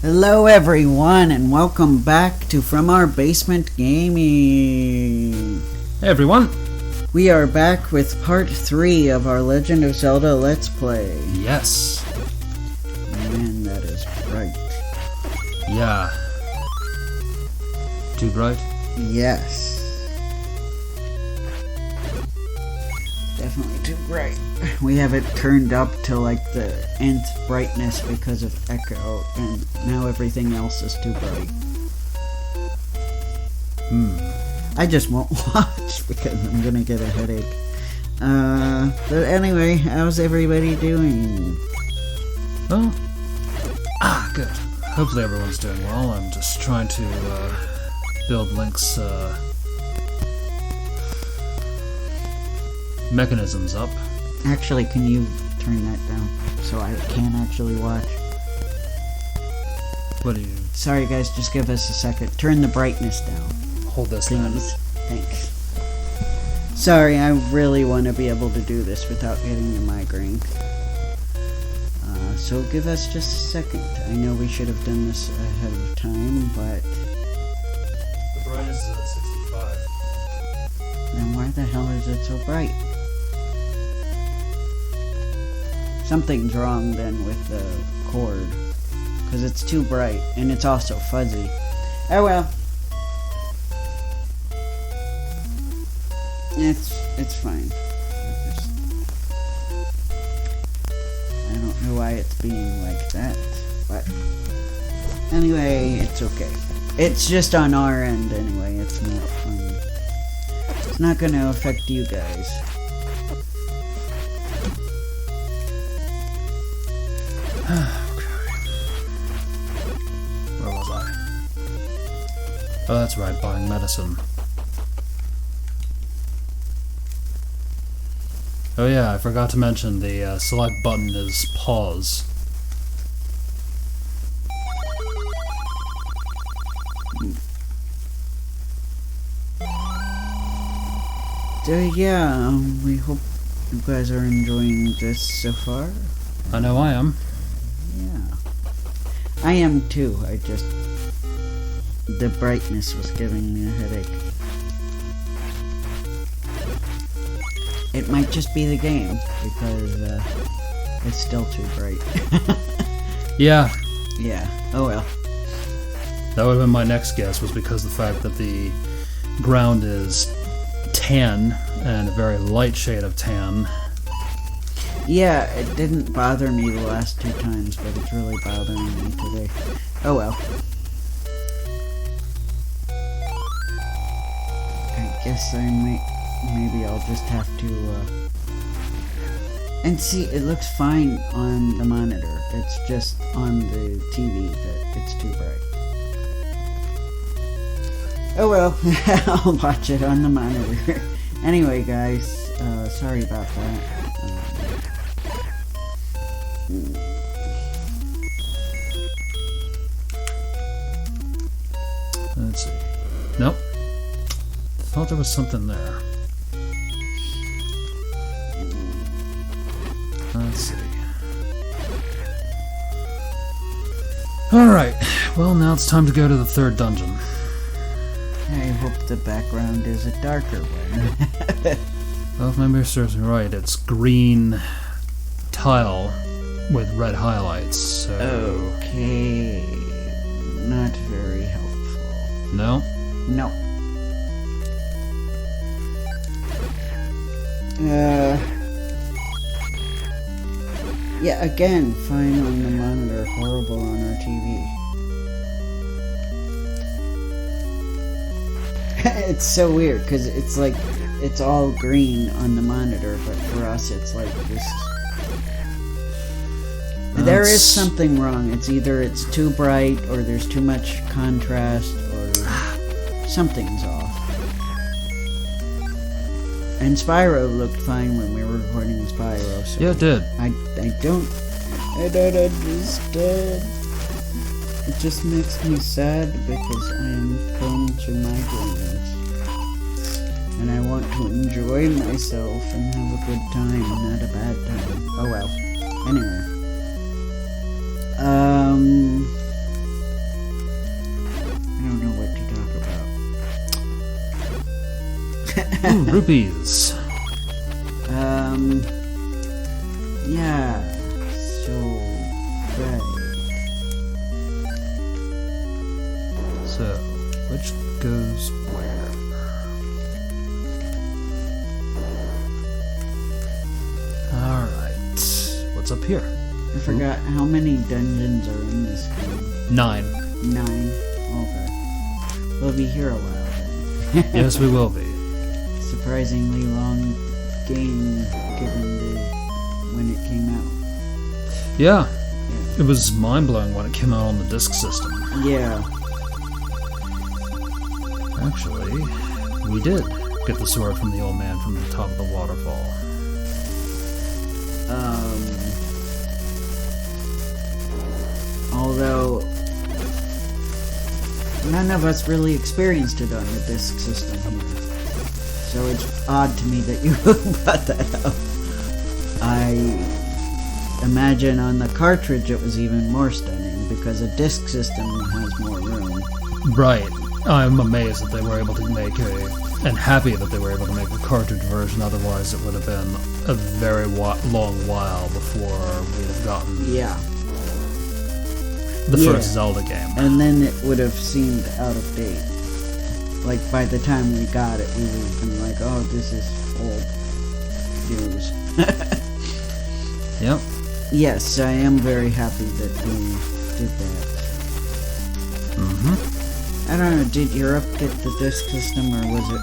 Hello everyone and welcome back to From Our Basement Gaming. Hey everyone! We are back with part 3 of our Legend of Zelda Let's Play. Yes. Man, that is bright. Yeah. Too bright? Yes. Definitely too bright. We have it turned up to like the nth brightness because of echo, and now everything else is too bright. I just won't watch because I'm gonna get a headache. But anyway, how's everybody doing? Well, good. Hopefully everyone's doing well. I'm just trying to build Link's mechanisms up. Actually, can you turn that down so I can actually watch? What do you... Sorry guys, just give us a second. Turn the brightness down. Hold this Please. then. Thanks. Sorry, I really want to be able to do this without getting a migraine. So give us just a second. I know we should have done this ahead of time, but... The brightness is at 65. then why the hell is it so bright? Something's wrong then with the cord, because it's too bright, and it's also fuzzy. Oh well. It's fine. I don't know why it's being like that, but anyway, it's okay. It's just on our end anyway, it's not it's not gonna affect you guys. Where was I? Oh, that's right, buying medicine. Oh yeah, I forgot to mention the select button is pause. So yeah, we hope you guys are enjoying this so far. I know I am. Yeah. I am too, the brightness was giving me a headache. It might just be the game, because it's still too bright. Yeah. Yeah, oh well. That would have been my next guess, was because of the fact that the ground is tan, and a very light shade of tan. Yeah, it didn't bother me the last 2 times, but it's really bothering me today. Oh well. I guess maybe I'll just have to, and see, it looks fine on the monitor. It's just on the TV that it's too bright. Oh well, I'll watch it on the monitor. Anyway, guys, sorry about that. Let's see. Nope. Thought there was something there. Let's see. Alright, well now it's time to go to the 3rd dungeon. I hope the background is a darker one. Well, if my memory serves me right, it's green tile with red highlights, so... Okay. Not very helpful. No? No. Yeah, again, fine on the monitor, horrible on our TV. It's so weird, because it's like, it's all green on the monitor, but for us it's like this. There is something wrong. It's either it's too bright, or there's too much contrast, or something's off. And Spyro looked fine when we were recording Spyro, so Yeah, it did. I don't understand. It just makes me sad because I am prone to migraines. And I want to enjoy myself and have a good time, not a bad time. Oh well. Anyway. Ooh, rupees. Yeah. So, right. So, which goes where? Alright. What's up here? I forgot how many dungeons are in this game. 9. 9? Okay. We'll be here a while then. Yes, we will be. Surprisingly long game given when it came out. Yeah. It was mind-blowing when it came out on the disc system. Yeah. Actually, we did get the sword from the old man from the top of the waterfall. Although none of us really experienced it on the disc system here. So it's odd to me that you brought that up. I imagine on the cartridge it was even more stunning because a disc system has more room. Right. I'm amazed that they were able to make and happy that they were able to make a cartridge version, otherwise it would have been a very long while before we'd have gotten the first Zelda game. And then it would have seemed out of date. Like, by the time we got it, we would have been like, oh, this is old news. Yep. Yes, I am very happy that we did that. Mm-hmm. I don't know, did Europe get the disc system, or was it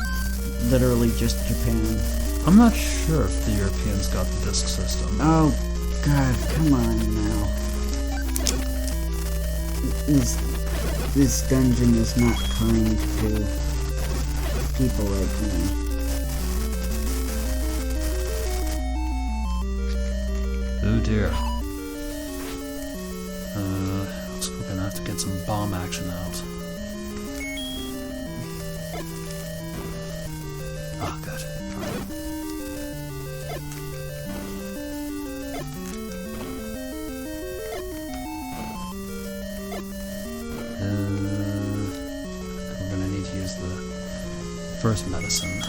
literally just Japan? I'm not sure if the Europeans got the disc system. Oh, God, come on now. This dungeon is not kind to people like me. Oh dear. Looks like we're gonna have to get some bomb action out. Ah, good. We're gonna need to use the first medicine.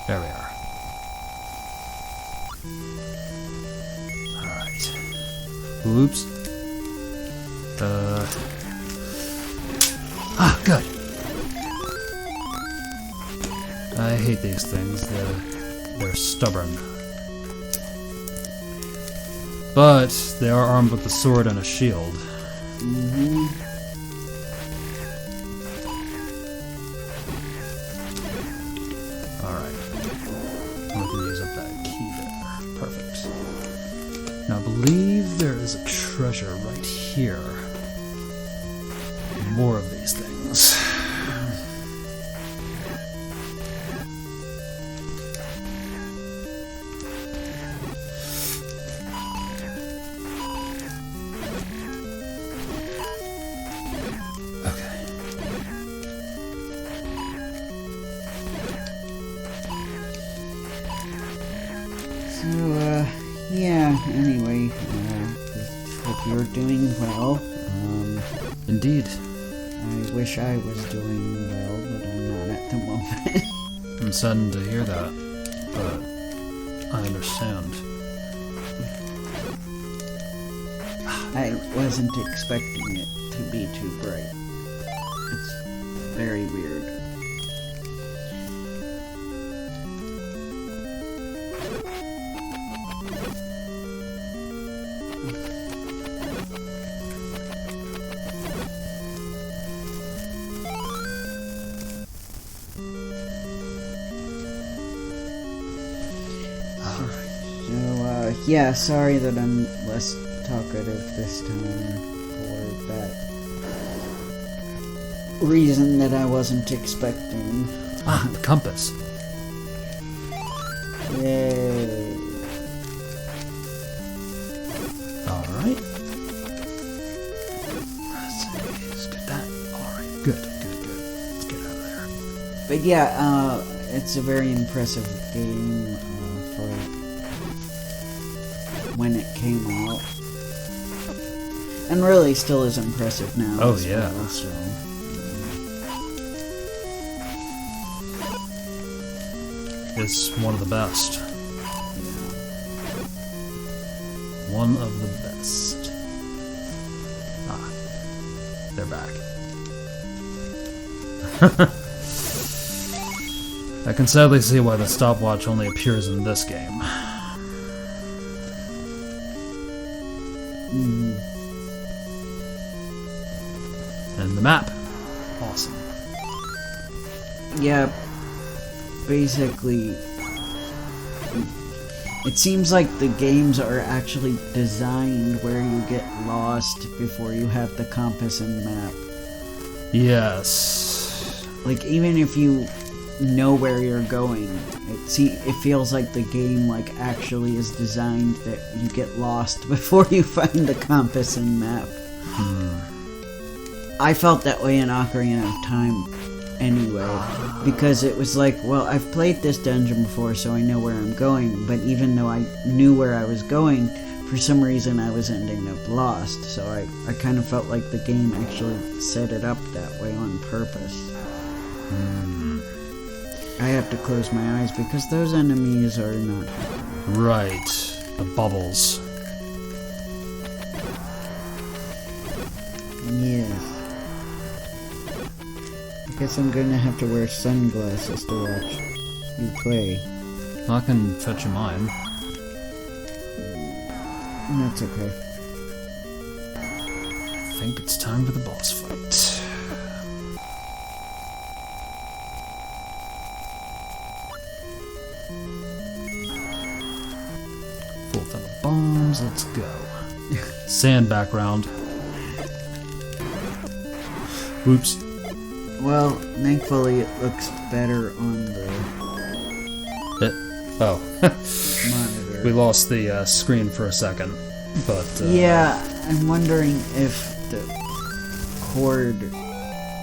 There we are. Alright. Oops. Ah, good. I hate these things. They're stubborn. But they are armed with a sword and a shield. Mm-hmm. Alright. I'm going to use up that key there. Perfect. Now I believe there is a treasure right here. More of these things. So, yeah, anyway, hope you're doing well. Indeed. I wish I was doing well, but I'm not at the moment. I'm saddened to hear that, but I understand. I wasn't expecting it to be too bright. It's very weird. So, yeah, sorry that I'm less talkative this time for that reason that I wasn't expecting. Ah, the compass. Yay. Alright. Let's get that. Alright, good. Let's get out of there. But yeah, it's a very impressive game for when it came out. And really still is impressive now. Oh, as yeah. well, so. is one of the best. One of the best. Ah, they're back. I can sadly see why the stopwatch only appears in this game. And the map. Awesome. Yeah, basically, it seems like the games are actually designed where you get lost before you have the compass and map. Yes. Like, even if you know where you're going, it feels like the game like actually is designed that you get lost before you find the compass and map. I felt that way in Ocarina of Time anyway, because it was like, well, I've played this dungeon before, so I know where I'm going, but even though I knew where I was going, for some reason I was ending up lost, so I kind of felt like the game actually set it up that way on purpose. I have to close my eyes because those enemies are not... Right. The bubbles. Yes. I guess I'm gonna have to wear sunglasses to watch you play. I can fetch you mine. That's okay. I think it's time for the boss fight. Full ton of bombs, let's go. Sand background. Oops. Well, thankfully it looks better on the monitor. We lost the screen for a second, but... yeah, I'm wondering if the cord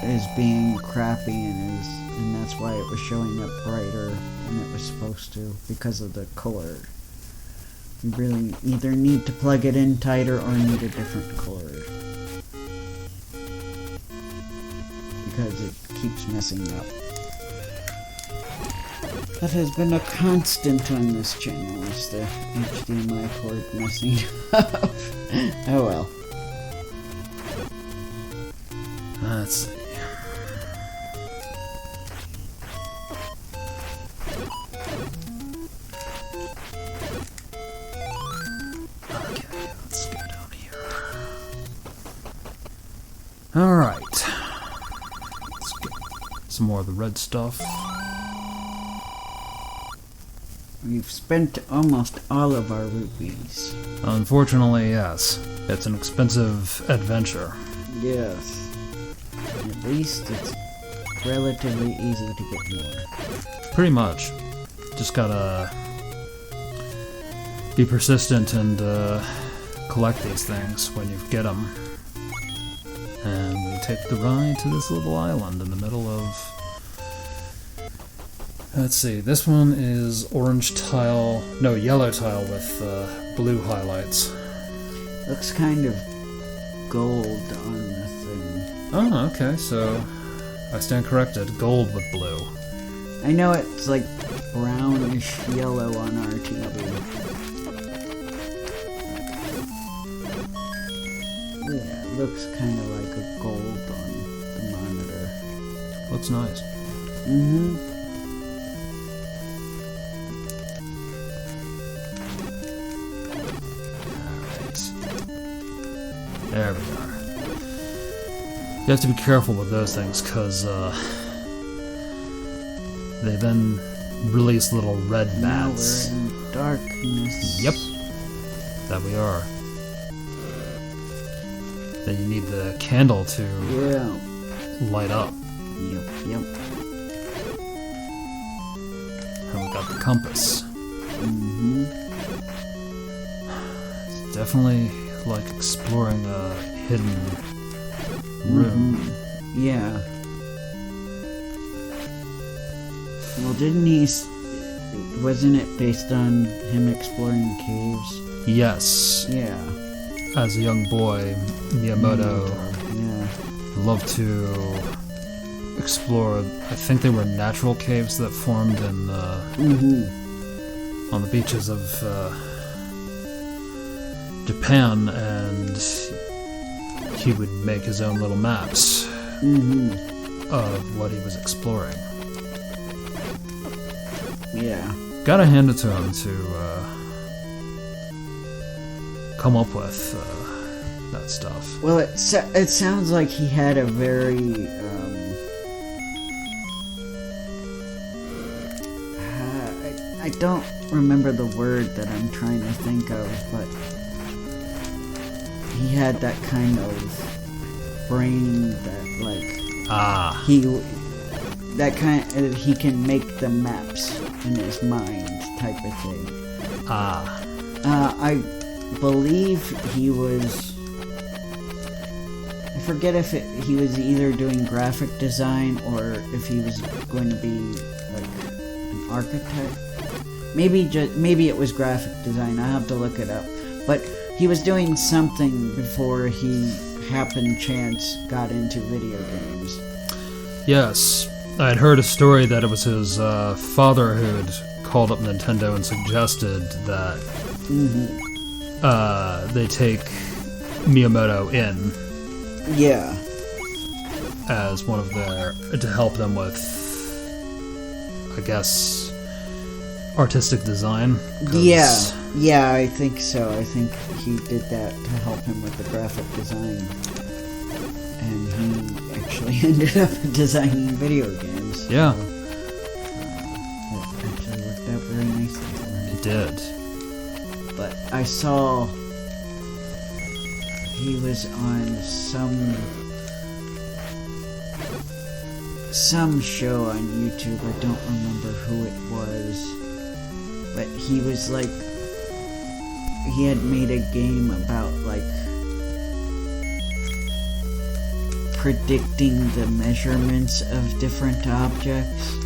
is being crappy and that's why it was showing up brighter than it was supposed to, because of the cord. You really either need to plug it in tighter or need a different cord. Because it keeps messing up. That has been a constant on this channel, is the HDMI cord messing up. Oh well. Let's see. Okay, let's go down here. Alright. Let's get some more of the red stuff. We've spent almost all of our rupees. Unfortunately, yes. It's an expensive adventure. Yes. At least it's relatively easy to get more. Pretty much. Just gotta be persistent and collect these things when you get them. And we take the ride to this little island in the middle of... Let's see, this one is orange tile, no, yellow tile with blue highlights. Looks kind of gold on the thing. Oh, okay, so I stand corrected. Gold with blue. I know it's like brownish yellow on our TV. Yeah, it looks kind of like a gold on the monitor. Looks nice. Mm-hmm. There we are. You have to be careful with those things, because they then release little red Now bats. we're in darkness. Yep. That we are. Then you need the candle to light up. Yep. And we got the compass. Mm-hmm. It's definitely like exploring a hidden room. Mm-hmm. Yeah. Well, wasn't it based on him exploring caves? Yes. Yeah. As a young boy, Miyamoto Yeah. loved to explore, I think they were natural caves that formed in on the beaches of Japan, and he would make his own little maps of what he was exploring. Yeah. Gotta hand it to him to come up with that stuff. Well, it sounds like he had a very I don't remember the word that I'm trying to think of, but he had that kind of brain that he can make the maps in his mind type of thing. I believe he was, I forget if he was either doing graphic design or if he was going to be like an architect. Maybe it was graphic design. I have to look it up. But he was doing something before he chance got into video games. Yes, I had heard a story that it was his father who had called up Nintendo and suggested that they take Miyamoto in. Yeah. As one of to help them with, I guess, artistic design. Yeah, I think so. I think he did that to help him with the graphic design. And he actually ended up designing video games. Yeah. So, it actually worked out very nicely for him. It did. But I saw he was on some show on YouTube. I don't remember who it was. But he was like, he had made a game about like predicting the measurements of different objects.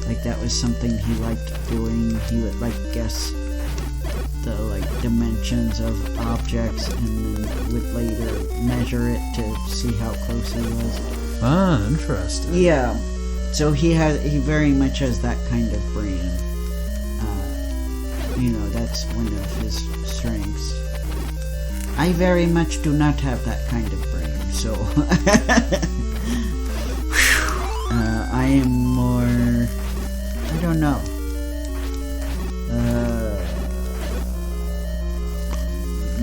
Like that was something he liked doing. He would like guess the like dimensions of objects and then would later measure it to see how close he was. Ah, interesting. Yeah. So he very much has that kind of brain. That's one of his strengths. I very much do not have that kind of brain, so I am more, I don't know,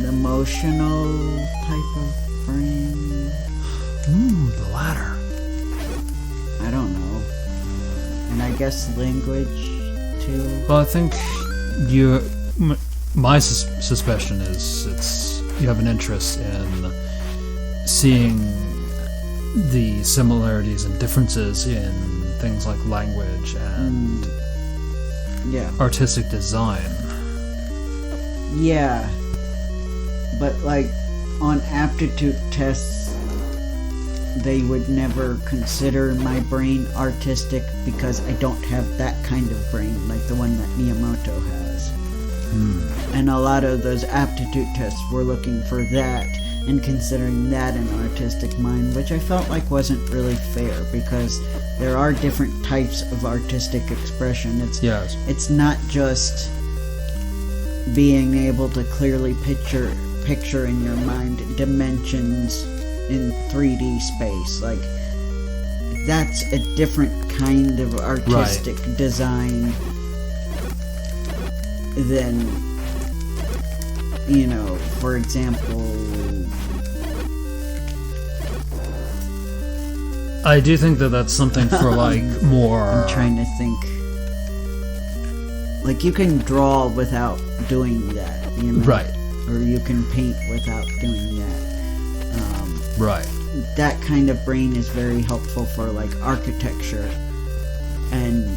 emotional type of brain. Ooh, the latter. I don't know. And I guess language too. Well, I think my suspicion is you have an interest in seeing the similarities and differences in things like language and artistic design. Yeah, but like on aptitude tests, they would never consider my brain artistic because I don't have that kind of brain like the one that Miyamoto has. And a lot of those aptitude tests were looking for that and considering that an artistic mind, which I felt like wasn't really fair because there are different types of artistic expression. It's not just being able to clearly picture in your mind dimensions in 3D space. Like, that's a different kind of artistic design than, for example, I do think that's something for like more. I'm trying to think. Like, you can draw without doing that, Right. Or you can paint without doing that. Right. That kind of brain is very helpful for like architecture, and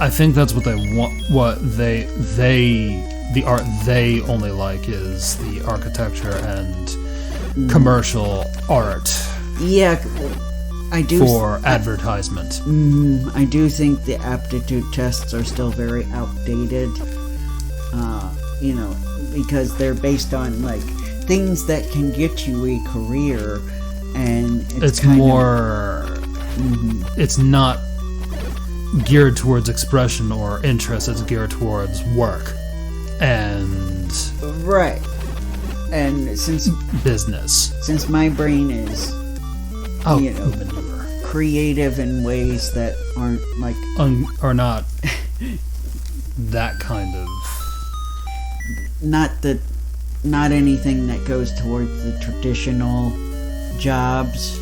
I think that's what they want. What the art they only like is the architecture and commercial art. Yeah, I do. For advertisement. I do think the aptitude tests are still very outdated. Because they're based on like things that can get you a career, and it's more It's not geared towards expression or interest, it's geared towards work and Right. And since business. my brain is, manure. creative in ways that aren't like Or not that kind of. not anything that goes towards the traditional jobs.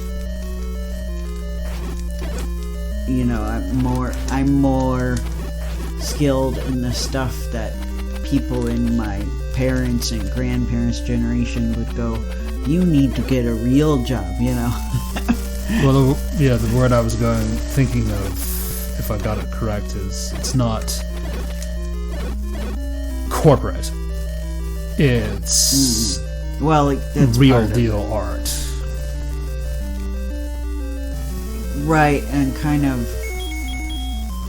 I'm more skilled in the stuff that people in my parents' and grandparents' generation would go, you need to get a real job, Well, the word I was thinking of, if I got it correct, is it's not corporate. It's Well, that's real part of deal it. art. Right, and kind of,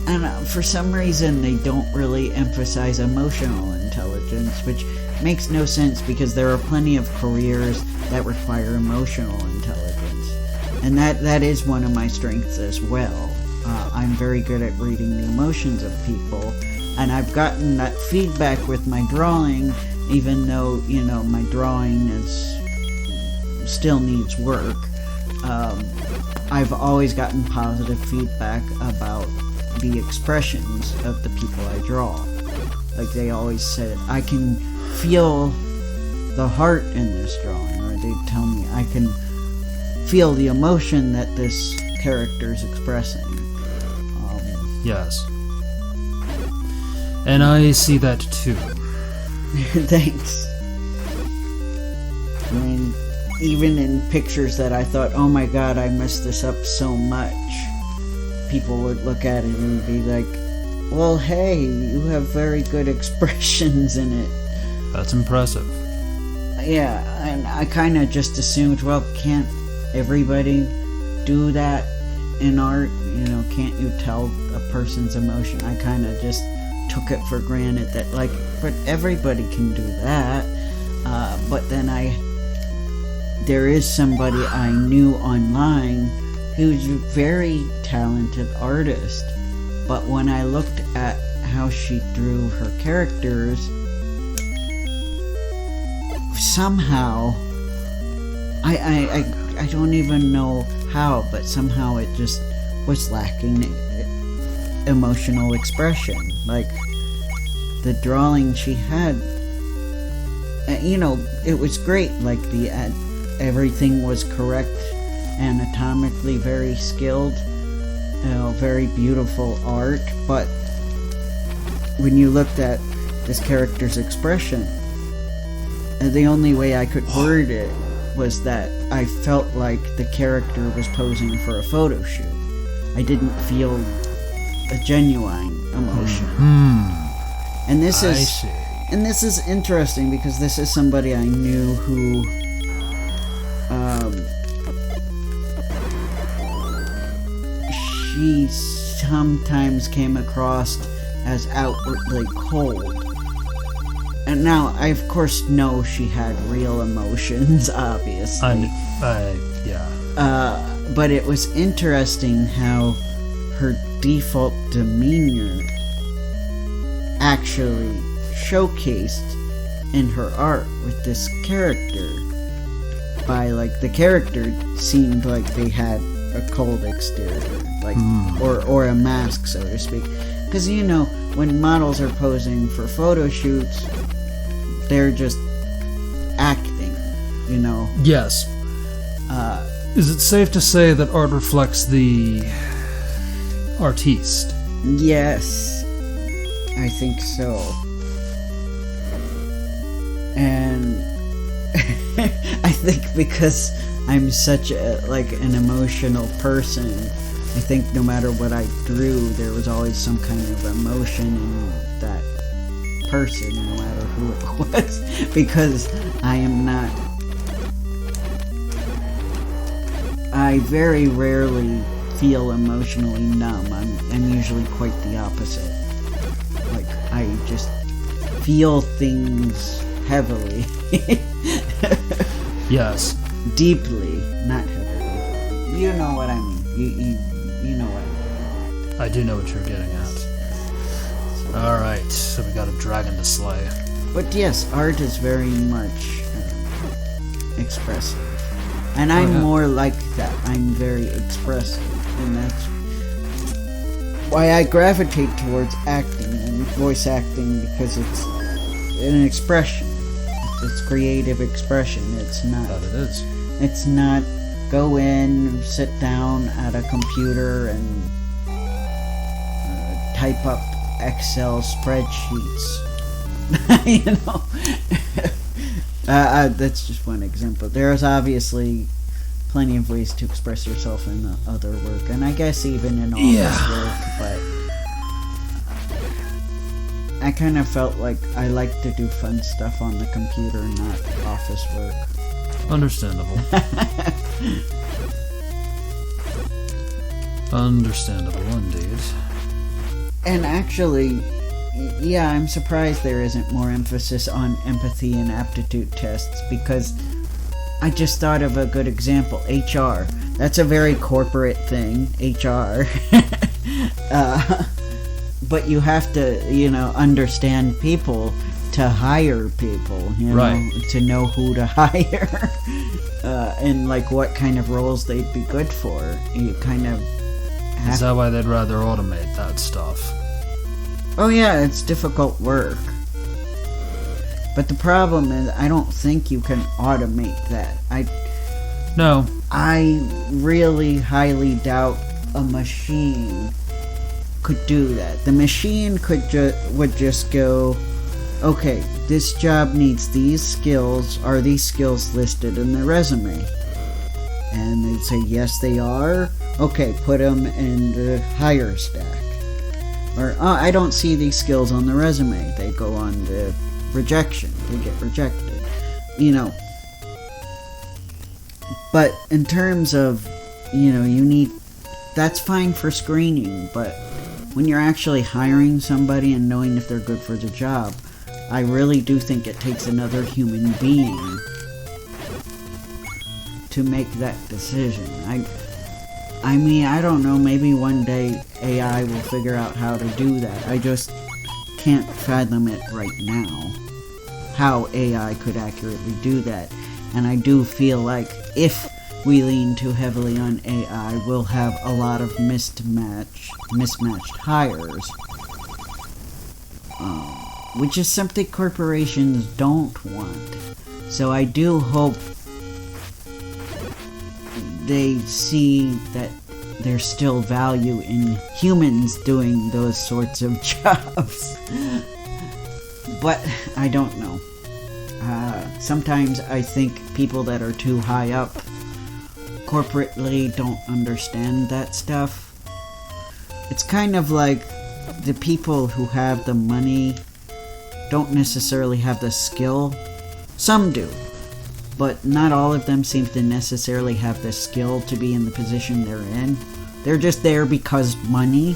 and for some reason they don't really emphasize emotional intelligence, which makes no sense because there are plenty of careers that require emotional intelligence, and that is one of my strengths as well. I'm very good at reading the emotions of people, and I've gotten that feedback with my drawing, even though my drawing still needs work. I've always gotten positive feedback about the expressions of the people I draw. Like, they always said, I can feel the heart in this drawing, or they tell me I can feel the emotion that this character's expressing. Yes. And I see that too. Thanks. I mean, even in pictures that I thought, oh my god, I messed this up so much, people would look at it and be like, well, hey, you have very good expressions in it. That's impressive. Yeah, and I kind of just assumed, well, can't everybody do that in art? Can't you tell a person's emotion? I kind of just took it for granted that, but everybody can do that. But then there is somebody I knew online who's a very talented artist, but when I looked at how she drew her characters, somehow I don't even know how, but somehow it just was lacking emotional expression. Like, the drawing she had, it was great. Like, everything was correct, anatomically very skilled, very beautiful art, but when you looked at this character's expression, the only way I could word it was that I felt like the character was posing for a photo shoot. I didn't feel a genuine emotion. And this is interesting because this is somebody I knew who she sometimes came across as outwardly cold. And now, I of course know she had real emotions, obviously. But it was interesting how her default demeanor actually showcased in her art with this character. By, the character seemed like they had a cold exterior, or a mask, so to speak. Because, when models are posing for photo shoots, they're just acting, Yes. Is it safe to say that art reflects the artiste? Yes, I think so. And I think because I'm such an emotional person, I think no matter what I drew, there was always some kind of emotion in that person, no matter who it was, because I very rarely feel emotionally numb. I'm usually quite the opposite. I just feel things heavily. Yes. Deeply, not heavily. You know what I mean. you know what. I do know what you're getting at. Alright, so we got a dragon to slay. But yes, art is very much expressive. And I'm more like that. I'm very expressive. And that's why I gravitate towards acting and voice acting, because it's an expression. It's creative expression. It's not. That it is. It's not go in, sit down at a computer and type up Excel spreadsheets. You know. That's just one example. There's obviously plenty of ways to express yourself in other work, and I guess even in office work, but I kind of felt like I like to do fun stuff on the computer, not office work. Understandable. Understandable indeed. And actually, yeah, I'm surprised there isn't more emphasis on empathy and aptitude tests, because I just thought of a good example. HR. That's a very corporate thing, HR. But you have to, understand people to hire people, right. To know who to hire, and like what kind of roles they'd be good for. You kind of have. Is that why they'd rather automate that stuff? Oh yeah, it's difficult work. But the problem is, I don't think you can automate that. No. I really highly doubt a machine could do that. The machine would just go, okay, this job needs these skills. Are these skills listed in the resume? And they'd say, yes, they are. Okay, put them in the hire stack. Or, I don't see these skills on the resume. They go on the rejection. They get rejected. But in terms of, that's fine for screening, but when you're actually hiring somebody and knowing if they're good for the job, I really do think it takes another human being to make that decision. I mean, I don't know, maybe one day AI will figure out how to do that. I just can't fathom it right now, how AI could accurately do that. And I do feel like if we lean too heavily on AI, we'll have a lot of mismatched hires. Which is something corporations don't want. So I do hope they see that there's still value in humans doing those sorts of jobs. But I don't know. Sometimes I think people that are too high up corporately don't understand that stuff. It's kind of like the people who have the money don't necessarily have the skill. Some do, but not all of them seem to necessarily have the skill to be in the position they're in. They're just there because money.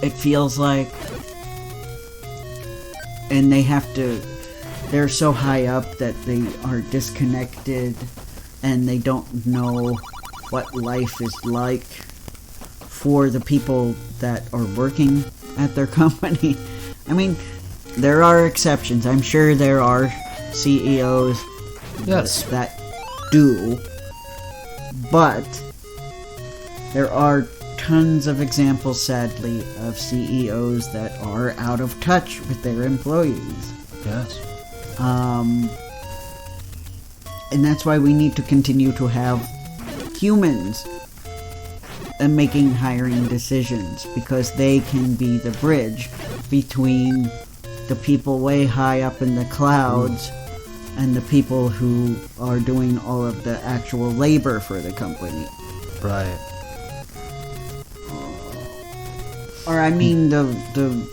It feels like. And they're so high up that they are disconnected and they don't know what life is like for the people that are working at their company. I mean, there are exceptions. I'm sure there are CEOs that do, but there are tons of examples, sadly, of CEOs that are out of touch with their employees. Yes. And that's why we need to continue to have humans making hiring decisions, because they can be the bridge between the people way high up in the clouds and the people who are doing all of the actual labor for the company. Right. Or I mean the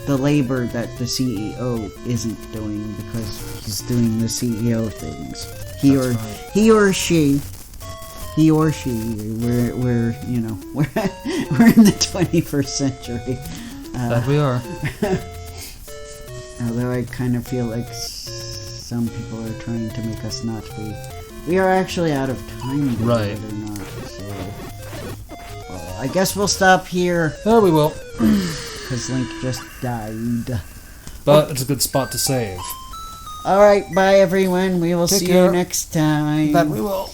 labor that the CEO isn't doing, because he's doing the CEO things. He or she. We're we're in the 21st century. That we are. Although I kind of feel like some people are trying to make us not be we are actually out of time, Right. believe it or not. So, well, I guess we'll stop here There we will. because Link just died. But it's a good spot to save. All right, bye everyone. We will Take see care. you next time. That we will.